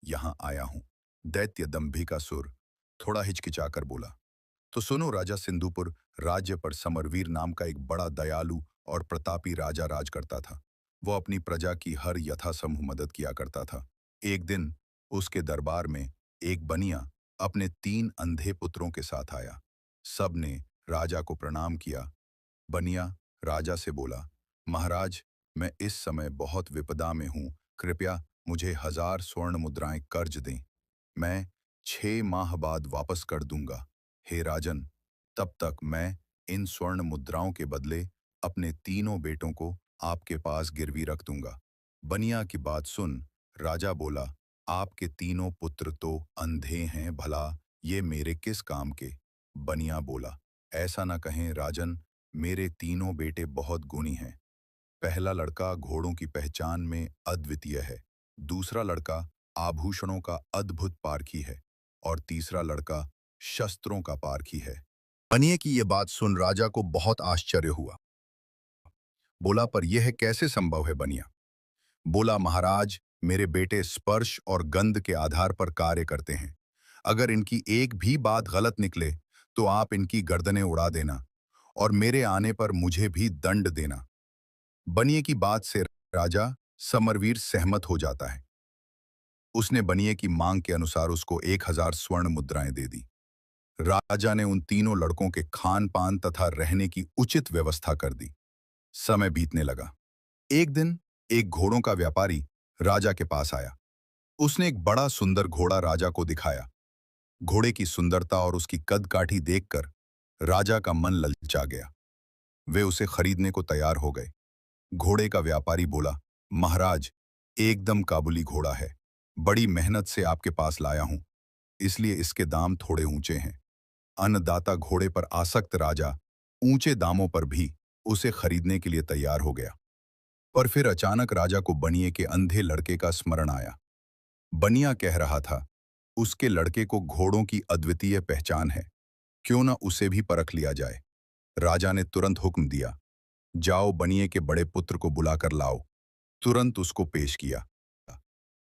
यहाँ आया हूं। दैत्य दंभिकासुर थोड़ा हिचकिचाकर बोला। तो सुनो, राजा सिंधुपुर राज्य पर समरवीर नाम का एक बड़ा दयालु और प्रतापी राजा राज करता था। वो अपनी प्रजा की हर यथासंभव मदद किया करता था। एक दिन उसके दरबार में एक बनिया अपने 3 अंधे पुत्रों के साथ आया। सबने राजा को प्रणाम किया। बनिया राजा से बोला, महाराज, मैं इस समय बहुत विपदा में हूँ। कृपया मुझे 1000 स्वर्ण मुद्राएं कर्ज दें। मैं 6 माह बाद वापस कर दूंगा। हे राजन, तब तक मैं इन स्वर्ण मुद्राओं के बदले अपने तीनों बेटों को आपके पास गिरवी रख दूंगा। बनिया की बात सुन राजा बोला, आपके तीनों पुत्र तो अंधे हैं, भला ये मेरे किस काम के? बनिया बोला, ऐसा ना कहें राजन, मेरे तीनों बेटे बहुत गुणी हैं। पहला लड़का घोड़ों की पहचान में अद्वितीय है, दूसरा लड़का आभूषणों का अद्भुत पारखी है और तीसरा लड़का शस्त्रों का पारखी है। बनिए की यह बात सुन राजा को बहुत आश्चर्य हुआ। बोला, पर यह कैसे संभव है बनिया? बोला, महाराज, मेरे बेटे स्पर्श और गंध के आधार पर कार्य करते हैं। अगर इनकी एक भी बात गलत निकले तो आप इनकी गर्दनें उड़ा देना और मेरे आने पर मुझे भी दंड देना। बनिए की बात से राजा समरवीर सहमत हो जाता है। उसने बनिए की मांग के अनुसार उसको 1000 स्वर्ण मुद्राएं दे दी। राजा ने उन तीनों लड़कों के खान पान तथा रहने की उचित व्यवस्था कर दी। समय बीतने लगा। एक दिन एक घोड़ों का व्यापारी राजा के पास आया। उसने एक बड़ा सुंदर घोड़ा राजा को दिखाया। घोड़े की सुंदरता और उसकी कद-काठी देखकर राजा का मन ललचा गया। वे उसे खरीदने को तैयार हो गए। घोड़े का व्यापारी बोला, महाराज, एकदम काबुली घोड़ा है। बड़ी मेहनत से आपके पास लाया हूं, इसलिए इसके दाम थोड़े ऊंचे हैं। अन्नदाता घोड़े पर आसक्त राजा ऊंचे दामों पर भी उसे खरीदने के लिए तैयार हो गया। पर फिर अचानक राजा को बनिए के अंधे लड़के का स्मरण आया। बनिया कह रहा था, उसके लड़के को घोड़ों की अद्वितीय पहचान है, क्यों न उसे भी परख लिया जाए। राजा ने तुरंत हुक्म दिया, जाओ बनिए के बड़े पुत्र को बुलाकर लाओ। तुरंत उसको पेश किया।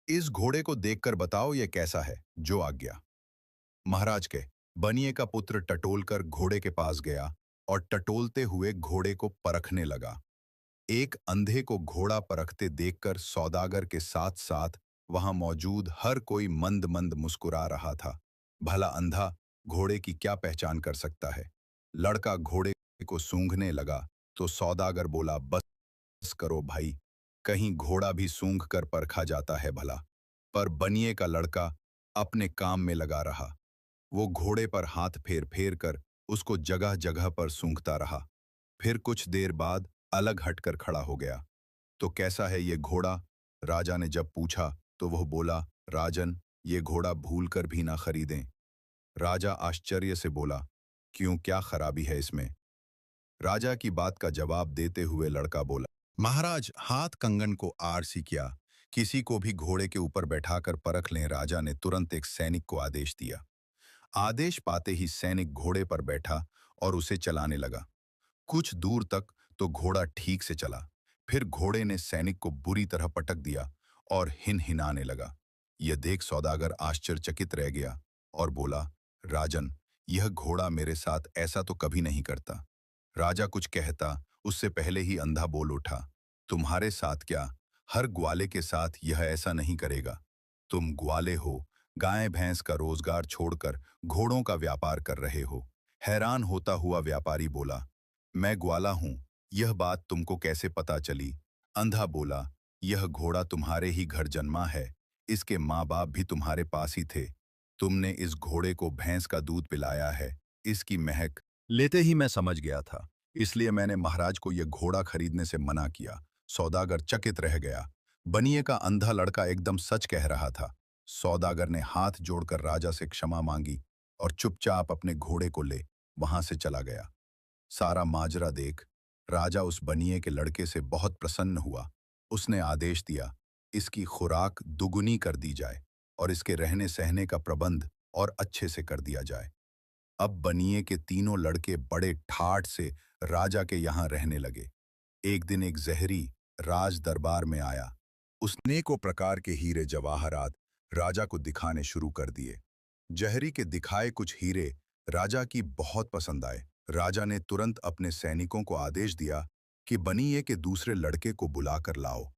इस घोड़े को देखकर बताओ ये कैसा है, जो आज्ञा। महाराज के बनिए का पुत्र टटोलकर घोड़े के पास गया और टटोलते हुए घोड़े को परखने लगा। एक अंधे को घोड़ा परखते देखकर सौदागर के साथ साथ वहां मौजूद हर कोई मंद मंद मुस्कुरा रहा था। भला अंधा घोड़े की क्या पहचान कर सकता है? लड़का घोड़े को सूंघने लगा तो सौदागर बोला, बस करो भाई, कहीं घोड़ा भी सूंघ कर परखा जाता है भला। पर बनिए का लड़का अपने काम में लगा रहा। वो घोड़े पर हाथ फेर फेर कर उसको जगह जगह पर सूंघता रहा। फिर कुछ देर बाद अलग हटकर खड़ा हो गया। तो कैसा है ये घोड़ा? राजा ने जब पूछा तो वह बोला, राजन, ये घोड़ा भूलकर भी ना खरीदें। राजा आश्चर्य से बोला, क्यों, क्या खराबी है इसमें? राजा की बात का जवाब देते हुए लड़का बोला, महाराज, हाथ कंगन को आरसी क्या, किसी को भी घोड़े के ऊपर बैठाकर परख लें। राजा ने तुरंत एक सैनिक को आदेश दिया। आदेश पाते ही सैनिक घोड़े पर बैठा और उसे चलाने लगा। कुछ दूर तक तो घोड़ा ठीक से चला। फिर घोड़े ने सैनिक को बुरी तरह पटक दिया और हिनहिनाने लगा। यह देख सौदागर आश्चर्यचकित रह गया और बोला, राजन, यह घोड़ा मेरे साथ ऐसा तो कभी नहीं करता। राजा कुछ कहता उससे पहले ही अंधा बोल उठा, तुम्हारे साथ क्या, हर ग्वाले के साथ यह ऐसा नहीं करेगा। तुम ग्वाले हो, गाय भैंस का रोजगार छोड़कर घोड़ों का व्यापार कर रहे हो। हैरान होता हुआ व्यापारी बोला, मैं ग्वाला हूं, यह बात तुमको कैसे पता चली? अंधा बोला, यह घोड़ा तुम्हारे ही घर जन्मा है, इसके माँ बाप भी तुम्हारे पास ही थे। तुमने इस घोड़े को भैंस का दूध पिलाया है, इसकी महक लेते ही मैं समझ गया था, इसलिए मैंने महाराज को यह घोड़ा खरीदने से मना किया। सौदागर चकित रह गया। बनिए का अंधा लड़का एकदम सच कह रहा था। सौदागर ने हाथ जोड़कर राजा से क्षमा मांगी और चुपचाप अपने घोड़े को ले वहां से चला गया। सारा माजरा देख राजा उस बनिए के लड़के से बहुत प्रसन्न हुआ। उसने आदेश दिया, इसकी खुराक दुगुनी कर दी जाए और इसके रहने सहने का प्रबंध और अच्छे से कर दिया जाए। अब बनिए के तीनों लड़के बड़े ठाठ से राजा के यहाँ रहने लगे। एक दिन एक जहरी राज दरबार में आया। उसने को प्रकार के हीरे जवाहरात राजा को दिखाने शुरू कर दिए। जहरी के दिखाए कुछ हीरे राजा की बहुत पसंद आए। राजा ने तुरंत अपने सैनिकों को आदेश दिया कि बनिए के दूसरे लड़के को बुलाकर लाओ।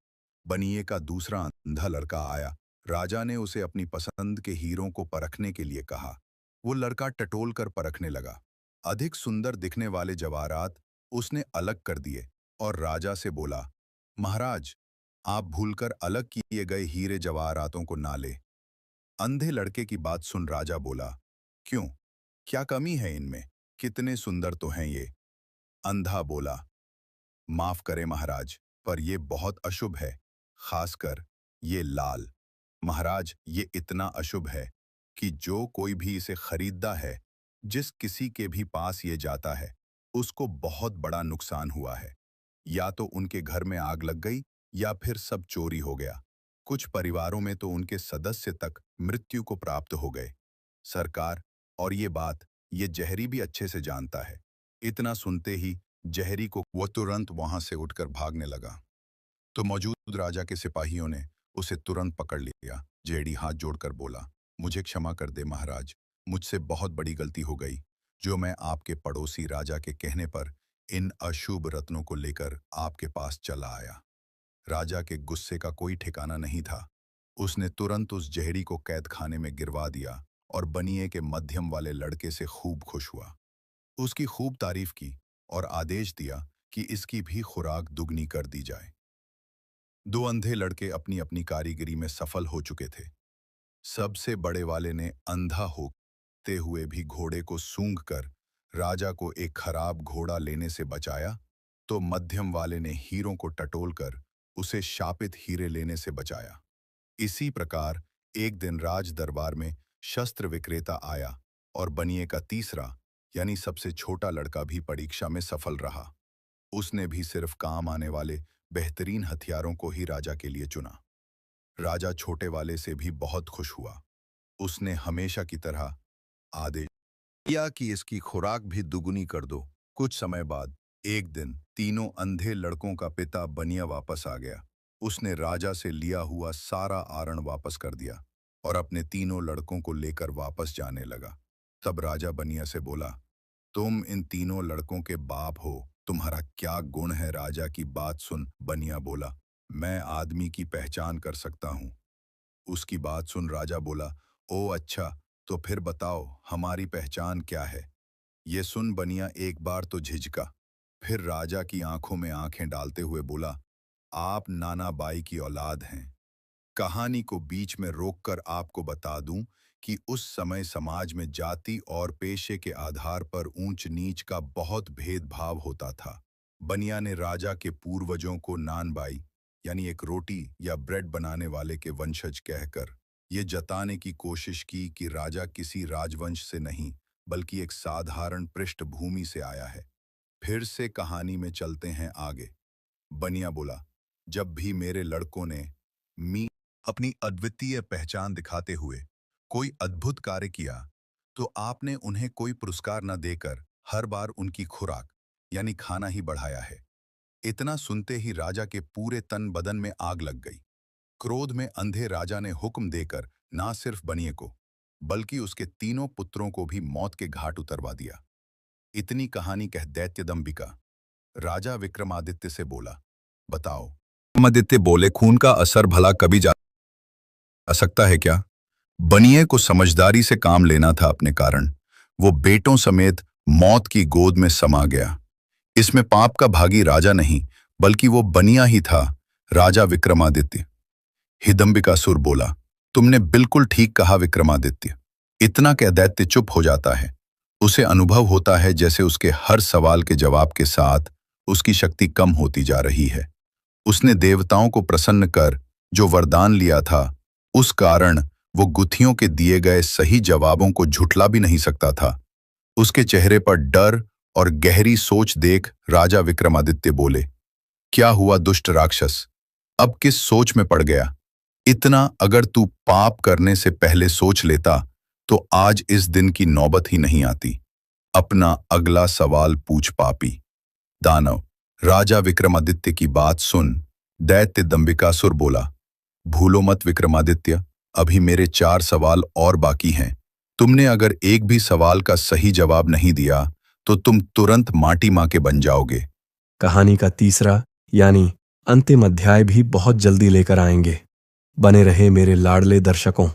बनिए का दूसरा अंधा लड़का आया। राजा ने उसे अपनी पसंद के हीरों को परखने के लिए कहा। वो लड़का टटोल कर परखने लगा। अधिक सुंदर दिखने वाले जवाहरात उसने अलग कर दिए और राजा से बोला, महाराज, आप भूलकर अलग किए गए हीरे जवाहरातों को ना ले। अंधे लड़के की बात सुन राजा बोला, क्यों, क्या कमी है इनमें? कितने सुंदर तो हैं ये। अंधा बोला, माफ करें महाराज, पर ये बहुत अशुभ है, खासकर ये लाल। महाराज, ये इतना अशुभ है कि जो कोई भी इसे खरीदता है, जिस किसी के भी पास ये जाता है, उसको बहुत बड़ा नुकसान हुआ है। या तो उनके घर में आग लग गई या फिर सब चोरी हो गया। कुछ परिवारों में तो उनके सदस्य तक मृत्यु को प्राप्त हो गए। सरकार, और ये बात ये जहरी भी अच्छे से जानता है। इतना सुनते ही जहरी को वो तुरंत वहां से उठकर भागने लगा। तो मौजूद राजा के सिपाहियों ने उसे तुरंत पकड़ लिया। जेडी हाथ जोड़कर बोला, मुझे क्षमा कर दे महाराज, मुझसे बहुत बड़ी गलती हो गई, जो मैं आपके पड़ोसी राजा के कहने पर इन अशुभ रत्नों को लेकर आपके पास चला आया। राजा के गुस्से का कोई ठिकाना नहीं था। उसने तुरंत उस जहरी को कैद खाने में गिरवा दिया और बनिए के मध्यम वाले लड़के से खूब खुश हुआ। उसकी खूब तारीफ की और आदेश दिया कि इसकी भी खुराक दुगनी कर दी जाए। दो अंधे लड़के अपनी अपनी कारीगरी में सफल हो चुके थे। सबसे बड़े वाले ने अंधा होते हुए भी घोड़े को सूंघकर राजा को एक खराब घोड़ा लेने से बचाया, तो मध्यम वाले ने हीरों को टटोलकर उसे शापित हीरे लेने से बचाया। इसी प्रकार एक दिन राज दरबार में शस्त्र विक्रेता आया और बनिए का तीसरा यानी सबसे छोटा लड़का भी परीक्षा में सफल रहा। उसने भी सिर्फ काम आने वाले बेहतरीन हथियारों को ही राजा के लिए चुना। राजा छोटे वाले से भी बहुत खुश हुआ। उसने हमेशा की तरह आदेश दिया कि इसकी खुराक भी दुगुनी कर दो। कुछ समय बाद एक दिन तीनों अंधे लड़कों का पिता बनिया वापस आ गया। उसने राजा से लिया हुआ सारा आरण वापस कर दिया और अपने तीनों लड़कों को लेकर वापस जाने लगा। तब राजा बनिया से बोला, तुम इन तीनों लड़कों के बाप हो, तुम्हारा क्या गुण है? राजा की बात सुन बनिया बोला, मैं आदमी की पहचान कर सकता हूँ। उसकी बात सुन राजा बोला, ओ अच्छा, तो फिर बताओ हमारी पहचान क्या है? ये सुन बनिया एक बार तो झिझका, फिर राजा की आंखों में आंखें डालते हुए बोला, आप नाना बाई की औलाद हैं। कहानी को बीच में रोककर आपको बता दूं कि उस समय समाज में जाति और पेशे के आधार पर ऊंच नीच का बहुत भेदभाव होता था। बनिया ने राजा के पूर्वजों को नानबाई यानी एक रोटी या ब्रेड बनाने वाले के वंशज कहकर ये जताने की कोशिश की कि राजा किसी राजवंश से नहीं बल्कि एक साधारण पृष्ठभूमि से आया है। फिर से कहानी में चलते हैं आगे। बनिया बोला, जब भी मेरे लड़कों ने मी अपनी अद्वितीय पहचान दिखाते हुए कोई अद्भुत कार्य किया, तो आपने उन्हें कोई पुरस्कार न देकर हर बार उनकी खुराक यानी खाना ही बढ़ाया है। इतना सुनते ही राजा के पूरे तन बदन में आग लग गई। क्रोध में अंधे राजा ने हुक्म देकर ना सिर्फ बनिए को बल्कि उसके तीनों पुत्रों को भी मौत के घाट उतरवा दिया। इतनी कहानी कह दैत्य दंबिका राजा विक्रमादित्य से बोला, बताओ। विक्रमादित्य बोले, खून का असर भला कभी जा सकता है क्या? बनिए को समझदारी से काम लेना था, अपने कारण वो बेटों समेत मौत की गोद में समा गया। इसमें पाप का भागी राजा नहीं बल्कि वो बनिया ही था, राजा विक्रमादित्य। हिडंबिकासुर बोला, तुमने बिल्कुल ठीक कहा विक्रमादित्य। इतना कह दैत्य चुप हो जाता है। उसे अनुभव होता है जैसे उसके हर सवाल के जवाब के साथ उसकी शक्ति कम होती जा रही है। उसने देवताओं को प्रसन्न कर जो वरदान लिया था, उस कारण वो गुत्थियों के दिए गए सही जवाबों को झुठला भी नहीं सकता था। उसके चेहरे पर डर और गहरी सोच देख राजा विक्रमादित्य बोले, क्या हुआ दुष्ट राक्षस, अब किस सोच में पड़ गया? इतना अगर तू पाप करने से पहले सोच लेता तो आज इस दिन की नौबत ही नहीं आती। अपना अगला सवाल पूछ पापी। दानव। राजा विक्रमादित्य की बात सुन दैत्य दंबिकासुर बोला, भूलो मत विक्रमादित्य, अभी मेरे 4 सवाल और बाकी हैं। तुमने अगर एक भी सवाल का सही जवाब नहीं दिया, तो तुम तुरंत माटी माँ के बन जाओगे। कहानी का तीसरा यानी अंतिम अध्याय भी बहुत जल्दी लेकर आएंगे। बने रहे मेरे लाडले दर्शकों।